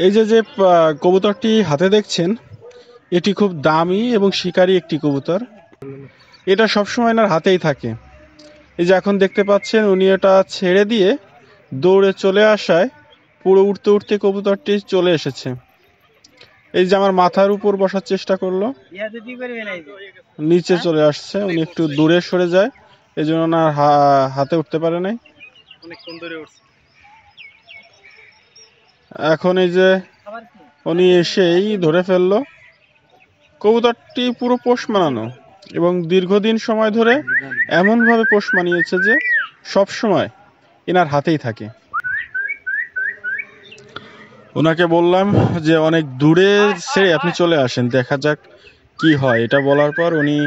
এই যে যে কবুতরটি হাতে দেখছেন, এটি খুব দামি এবং শিকারী একটি কবুতর। এটা সবসময় এনার হাতেই থাকে। এই যে এখন দেখতে পাচ্ছেন উনি এটা ছেড়ে দিয়ে দৌড়ে চলে আসায় পুরো উঠতে উঠতে কবুতরটি চলে এসেছে। এই যে আমার মাথার উপর বসার চেষ্টা করলো, নিচে চলে আসছে। উনি একটু দূরে সরে যায়, এই জন্য ওনার হাতে উঠতে পারে নাই। এখন এই যে উনি এসেই ধরে ফেললো। কবুতরটি পুরো পোষ মানানো এবং দীর্ঘদিন সময় ধরে এমনভাবে পোষ মানিয়েছে যে সব সময় এনার হাতেই থাকে। ওনাকে বললাম যে অনেক দূরে ছেড়ে আপনি চলে আসেন, দেখা যাক কি হয়। এটা বলার পর উনি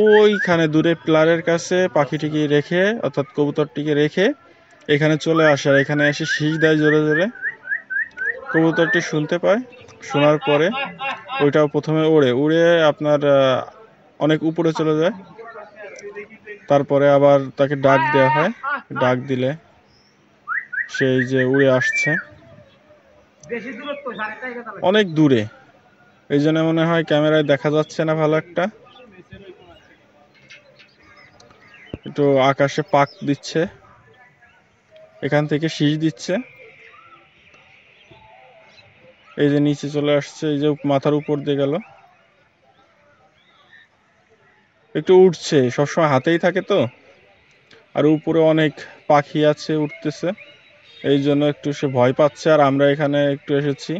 ওইখানে দূরে পিলারের কাছে পাখিটিকে রেখে, অর্থাৎ কবুতরটিকে রেখে এখানে চলে আসে। আর এখানে এসে শীষ দেয় জোরে জোরে। কবুতরটি শুনতে পায়, শোনার পরে ওইটাও প্রথমে উড়ে উড়ে আপনার অনেক উপরে চলে যায়। তারপরে আবার তাকে ডাক দেওয়া হয়, ডাক দিলে সেই যে উড়ে আসছে অনেক দূরে। এই জন্য মনে হয় ক্যামেরায় দেখা যাচ্ছে না ভালো একটা। একটু আকাশে পাক দিচ্ছে, এখান থেকে শীষ দিচ্ছে। এই যে নিচে চলে আসছে, এই যে মাথার উপর দিয়ে গেল, একটু উঠছে। সবসময় হাতেই থাকে তো, আর উপরে অনেক পাখি আছে উঠতেছে, এই জন্য একটু সে ভয় পাচ্ছে। আর আমরা এখানে একটু এসেছি।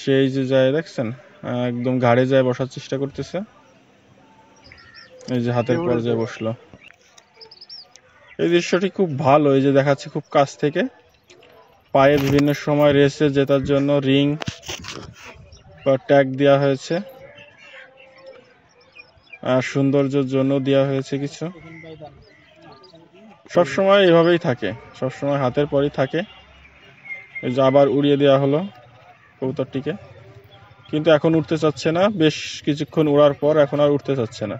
সেই যে যায় দেখছেন, একদম ঘাড়ে যায় বসার চেষ্টা করতেছে। এই যে হাতের পর্যায়ে বসলো। এই দৃশ্যটি খুব ভালো। এই যে দেখাচ্ছে খুব কাছ থেকে। পায়ে বিভিন্ন সময় রেসে জেতার জন্য রিং বা ট্যাগ দেওয়া হয়েছে, আর সৌন্দর্যের জন্য দেওয়া হয়েছে কিছু। সব সময় এভাবেই থাকে, সব সময় হাতের পরই থাকে। এই যে আবার উড়িয়ে দেওয়া হলো কবুতরটিকে, কিন্তু এখন উঠতে চাচ্ছে না। বেশ কিছুক্ষণ উড়ার পর এখন আর উঠতে চাচ্ছে না।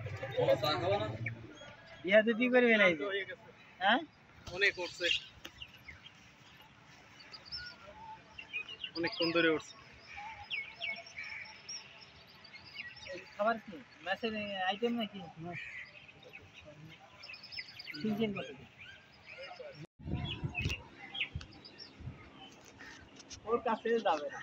অনেকক্ষণ ধরে উঠছে। খাবার কি মেসেজ আইটেম নাকি? ওর কাছে যাবে না।